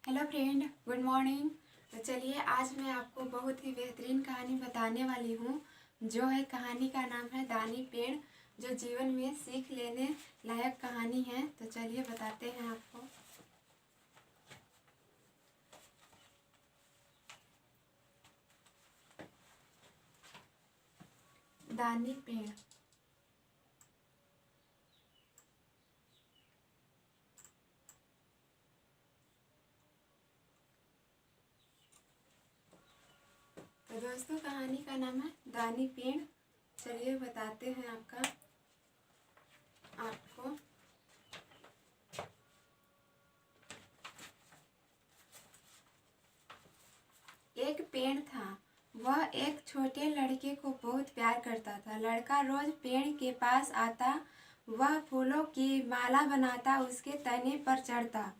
Hello friend, good morning. तो चलिए आज मैं आपको बहुत ही बेहतरीन कहानी बताने वाली हूँ। जो है कहानी का नाम है दानी पेड़, जो जीवन में सीख लेने लायक कहानी है। तो चलिए बताते हैं आपको। दानी पेड़। तो दोस्तों कहानी का नाम है दानी पेड़। चलिए बताते हैं आपको। एक पेड़ था। वह एक छोटे लड़के को बहुत प्यार करता था। लड़का रोज पेड़ के पास आता, वह फूलों की माला बनाता, उसके तने पर चढ़ता,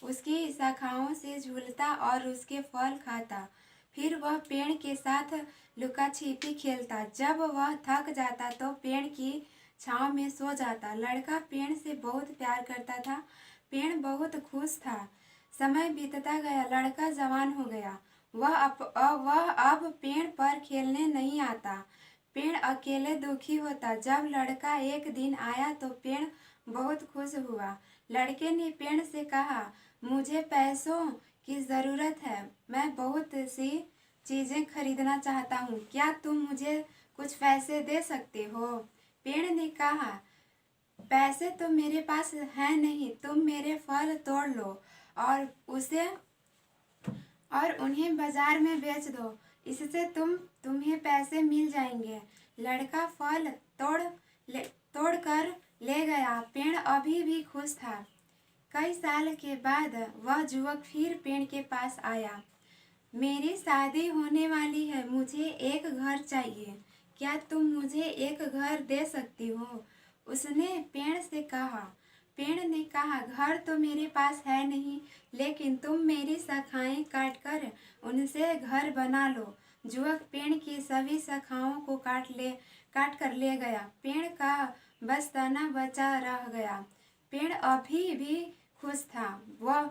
उसकी शाखाओं से झूलता और उसके फल खाता। फिर वह पेड़ के साथ लुका छिपी खेलता। जब वह थक जाता तो पेड़ की छांव में सो जाता। लड़का पेड़ से बहुत प्यार करता था। पेड़ बहुत खुश था। समय बीतता गया, लड़का जवान हो गया। वह अब पेड़ पर खेलने नहीं आता। पेड़ अकेले दुखी होता। जब लड़का एक दिन आया तो पेड़ बहुत खुश हुआ। लड़के ने पेड़ से कहा, मुझे पैसों की ज़रूरत है। मैं बहुत सी चीज़ें खरीदना चाहता हूँ। क्या तुम मुझे कुछ पैसे दे सकते हो? पेड़ ने कहा, पैसे तो मेरे पास है नहीं। तुम मेरे फल तोड़ लो और उन्हें बाजार में बेच दो। इससे तुम्हें पैसे मिल जाएंगे। लड़का फल तोड़ कर ले गया। पेड़ अभी भी खुश था। कई साल के बाद वह युवक फिर पेड़ के पास आया। मेरी शादी होने वाली है, मुझे एक घर चाहिए। क्या तुम मुझे एक घर दे सकती हो? उसने पेड़ से कहा। पेड़ ने कहा, घर तो मेरे पास है नहीं, लेकिन तुम मेरी शाखाएं काटकर उनसे घर बना लो। युवक पेड़ की सभी शाखाओं को काट कर ले गया। पेड़ का बस तना बचा रह गया। पेड़ अभी भी खुश था। वह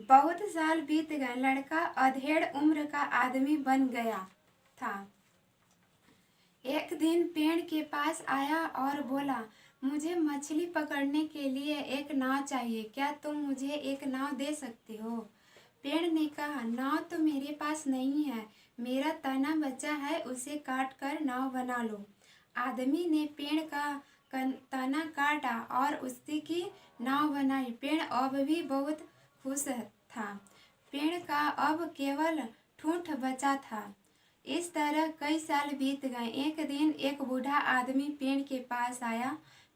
बहुत साल बीत गए। लड़का अधेड़ उम्र का आदमी बन गया था। एक दिन पेड़ के पास आया और बोला, मुझे मछली पकड़ने के लिए एक नाव चाहिए। क्या तुम मुझे एक नाव दे सकते हो? पेड़ ने कहा, नाव तो मेरे पास नहीं है। मेरा तना बचा है, उसे काट कर नाव बना लो। आदमी ने पेड़ का तना काटा और उसी की नाव बनाई। पेड़ अब भी बहुत खुश था। पेड़ का अब केवल ठूंठ बचा था। इस तरह कई साल बीत गए। एक दिन एक बूढ़ा आदमी पेड़ के पास आया।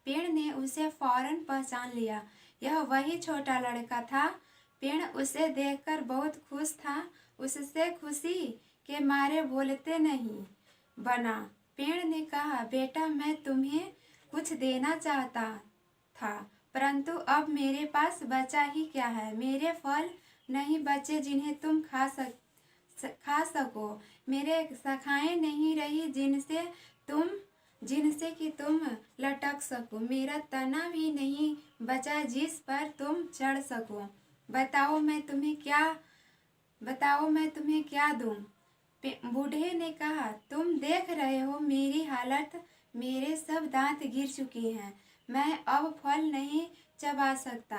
पेड़ ने उसे फौरन पहचान लिया। यह वही छोटा लड़का था। पेड़ उसे देखकर बहुत खुश था। उससे खुशी के मारे बोलते नहीं बना। पेड़ ने कहा, बेटा, मैं तुम्हें कुछ देना चाहता था, परंतु अब मेरे पास बचा ही क्या है। मेरे फल नहीं बचे जिन्हें तुम खा सको। मेरे शाखाएं नहीं रही जिनसे कि तुम लटक सको। मेरा तना भी नहीं बचा जिस पर तुम चढ़ सको। बताओ मैं तुम्हें क्या दूं? बूढ़े ने कहा, तुम देख रहे हो मेरी हालत। मेरे सब दांत गिर चुके हैं। मैं अब फल नहीं चबा सकता।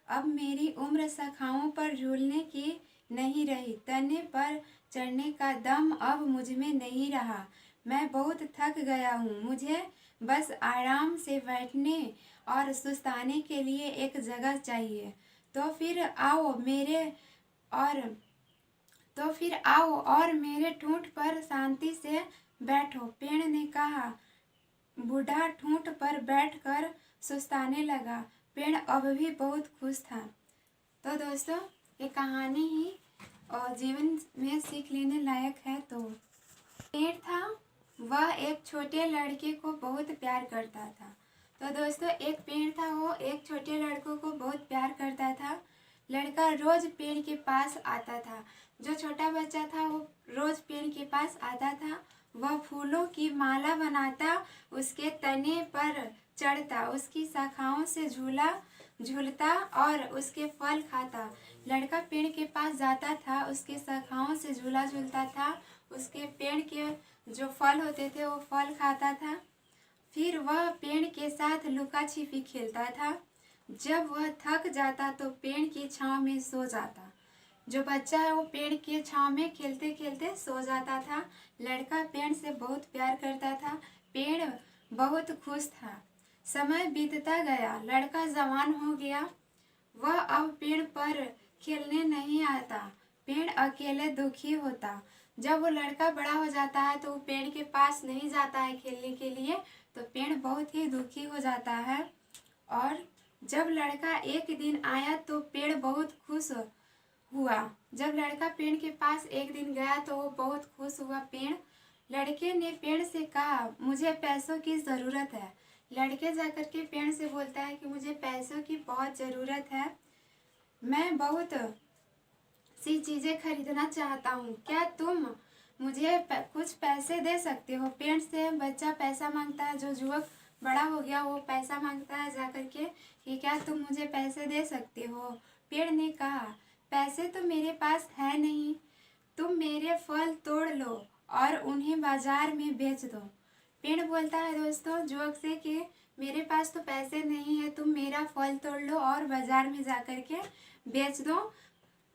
अब मेरी उम्र शाखाओं पर झूलने की नहीं रही। तने पर चढ़ने का दम अब मुझ में नहीं रहा। मैं बहुत थक गया हूँ। मुझे बस आराम से बैठने और सुस्ताने के लिए एक जगह चाहिए। और आओ और मेरे ठूंठ पर शांति से बैठो। पेड़ ने कहा। बूढ़ा ठूंठ पर बैठकर सुस्ताने लगा। पेड़ अब भी बहुत खुश था। तो दोस्तों, ये कहानी ही और जीवन में सीख लेने लायक है। तो पेड़ था, वह एक छोटे लड़के को बहुत प्यार करता था। तो दोस्तों, एक पेड़ था, वो एक छोटे लड़कों को बहुत प्यार करता था। लड़का रोज पेड़ के पास आता था। जो छोटा बच्चा था वो रोज पेड़ के पास आता था। वह फूलों की माला बनाता, उसके तने पर चढ़ता, उसकी शाखाओं से झूलता और उसके फल खाता। लड़का पेड़ के पास जाता था, उसके शाखाओं से झूला झूलता था, उसके पेड़ के जो फल होते थे वो फल खाता था। फिर वह पेड़ के साथ लुका छिपी खेलता था। जब वह थक जाता तो पेड़ की छांव में सो जाता। जो बच्चा है वो पेड़ के छांव में खेलते खेलते सो जाता था। लड़का पेड़ से बहुत प्यार करता था। पेड़ बहुत खुश था। समय बीतता गया, लड़का जवान हो गया। वह अब पेड़ पर खेलने नहीं आता। पेड़ अकेले दुखी होता। जब वो लड़का बड़ा हो जाता है तो वो पेड़ के पास नहीं जाता है खेलने के लिए, तो पेड़ बहुत ही दुखी हो जाता है। और जब लड़का एक दिन आया तो पेड़ बहुत खुश हुआ। जब लड़का पेड़ के पास एक दिन गया तो वो बहुत खुश हुआ। लड़के ने पेड़ से कहा, मुझे पैसों की ज़रूरत है। लड़के जाकर के पेड़ से बोलता है कि मुझे पैसों की बहुत ज़रूरत है, मैं बहुत सी चीज़ें खरीदना चाहता हूँ, क्या तुम मुझे कुछ पैसे दे सकते हो। पेड़ से बच्चा पैसा मांगता है। जो युवक बड़ा हो गया वो पैसा मांगता है जाकर के कि क्या तुम मुझे पैसे दे सकते हो। पेड़ ने कहा, पैसे तो मेरे पास है नहीं, तुम मेरे फल तोड़ लो और उन्हें बाजार में बेच दो। पेड़ बोलता है दोस्तों युवक से कि मेरे पास तो पैसे नहीं है, तुम मेरा फल तोड़ लो और बाजार में जाकर के बेच दो,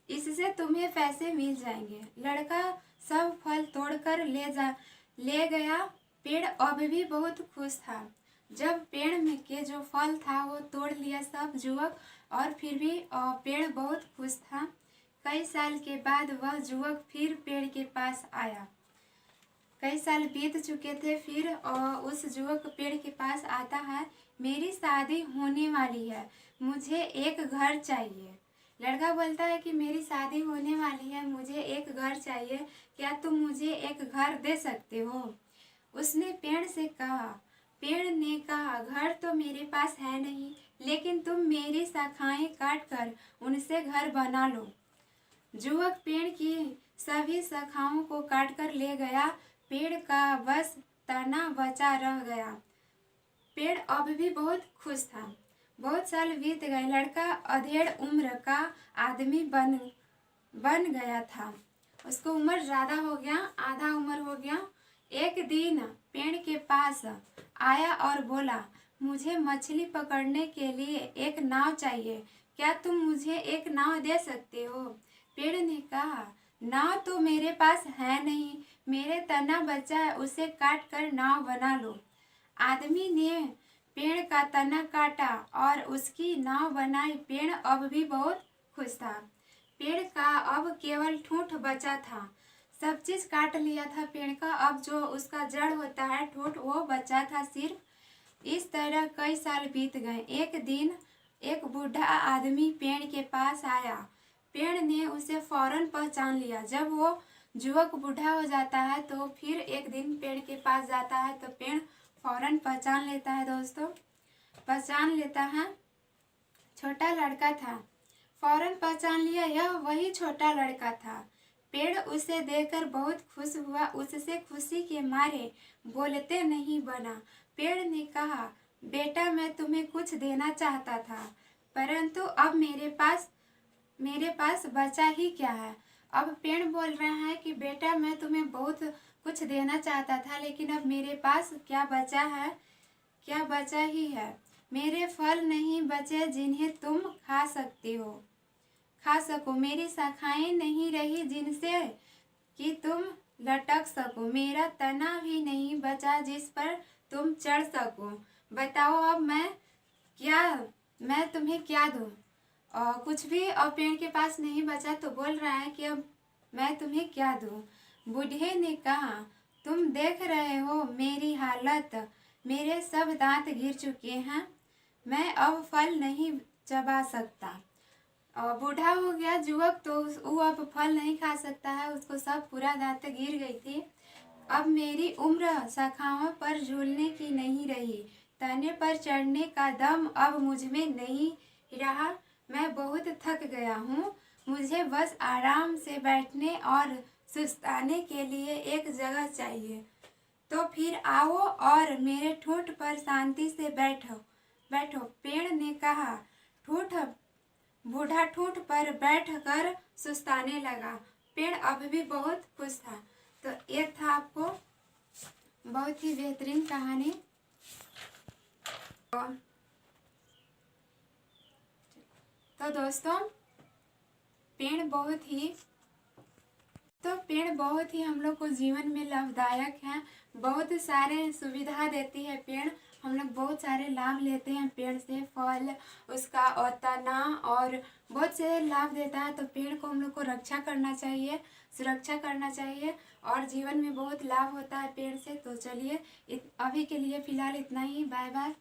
इससे तुम्हें पैसे मिल जाएंगे। लड़का सब फल तोड़कर ले गया। पेड़ अब भी बहुत खुश था। जब पेड़ में के जो फल था वो तोड़ लिया सब युवक, और फिर भी पेड़ बहुत खुश था। कई साल के बाद वह युवक फिर पेड़ के पास आया। कई साल बीत चुके थे, फिर उस युवक पेड़ के पास आता है। मेरी शादी होने वाली है, मुझे एक घर चाहिए। लड़का बोलता है कि मेरी शादी होने वाली है, मुझे एक घर चाहिए, क्या तुम मुझे एक घर दे सकते हो। उसने पेड़ से कहा। पेड़ ने कहा, घर तो मेरे पास है नहीं, लेकिन तुम मेरी शाखाएं काट कर उनसे घर बना लो। युवक पेड़ की सभी शाखाओं को काटकर ले गया। पेड़ का बस तना बचा रह गया। पेड़ अब भी बहुत खुश था। बहुत साल बीत गए। लड़का अधेड़ उम्र का आदमी बन गया था। उसको उम्र ज़्यादा हो गया, आधा उम्र हो गया। एक दिन पेड़ के पास आया और बोला, मुझे मछली पकड़ने के लिए एक नाव चाहिए, क्या तुम मुझे एक नाव दे सकते हो। पेड़ ने कहा, नाव तो मेरे पास है नहीं, मेरे तना बचा है, उसे काट कर नाव बना लो। आदमी ने पेड़ का तना काटा और उसकी नाव बनाई। पेड़ अब भी बहुत खुश था। पेड़ का अब केवल ठूंठ बचा था। सब चीज काट लिया था पेड़ का, अब जो उसका जड़ होता है ठूंठ वो बचा था सिर्फ। इस तरह कई साल बीत गए। एक दिन एक बूढ़ा आदमी पेड़ के पास आया। पेड़ ने उसे फौरन पहचान लिया। जब वो युवक बूढ़ा हो जाता है तो फिर एक दिन पेड़ के पास जाता है तो पेड़ फौरन पहचान लेता है। दोस्तों पहचान लेता है। छोटा लड़का था, फौरन पहचान लिया, यह वही छोटा लड़का था। पेड़ उसे देखकर बहुत खुश हुआ, उससे खुशी के मारे बोलते नहीं बना। पेड़ ने कहा, बेटा मैं तुम्हें कुछ देना चाहता था, परंतु अब मेरे पास बचा ही क्या है। अब पेड़ बोल रहा है कि बेटा मैं तुम्हें बहुत कुछ देना चाहता था, लेकिन अब मेरे पास क्या बचा है, क्या बचा ही है। मेरे फल नहीं बचे जिन्हें तुम खा सको, मेरी शाखाएं नहीं रही जिनसे कि तुम लटक सको, मेरा तना भी नहीं बचा जिस पर तुम चढ़ सको। बताओ अब मैं तुम्हें क्या दूं। और कुछ भी अब पेड़ के पास नहीं बचा तो बोल रहा है कि अब मैं तुम्हें क्या दूं। बूढ़े ने कहा, तुम देख रहे हो मेरी हालत, मेरे सब दांत गिर चुके हैं, मैं अब फल नहीं चबा सकता। और बूढ़ा हो गया युवक तो वो अब फल नहीं खा सकता है, उसको सब पूरा दांत गिर गई थी। अब मेरी उम्र शाखाओं पर झूलने की नहीं रही, तने पर चढ़ने का दम अब मुझ में नहीं रहा, मैं बहुत थक गया हूँ, मुझे बस आराम से बैठने और सुस्ताने के लिए एक जगह चाहिए। तो फिर आओ और मेरे ठूंठ पर शांति से बैठो। पेड़ ने कहा, ठूंठ बूढ़ा ठूंठ पर बैठ कर सुस्ताने लगा। पेड़ अब भी बहुत खुश था। तो ये था आपको बहुत ही बेहतरीन कहानी। तो दोस्तों पेड़ बहुत ही हम लोग को जीवन में लाभदायक है। बहुत सारे सुविधा देती है पेड़। हम लोग बहुत सारे लाभ लेते हैं पेड़ से, फल, उसका और तना और बहुत से लाभ देता है। तो पेड़ को हम लोग को रक्षा करना चाहिए, सुरक्षा करना चाहिए और जीवन में बहुत लाभ होता है पेड़ से। तो चलिए अभी के लिए फ़िलहाल इतना ही। Bye bye.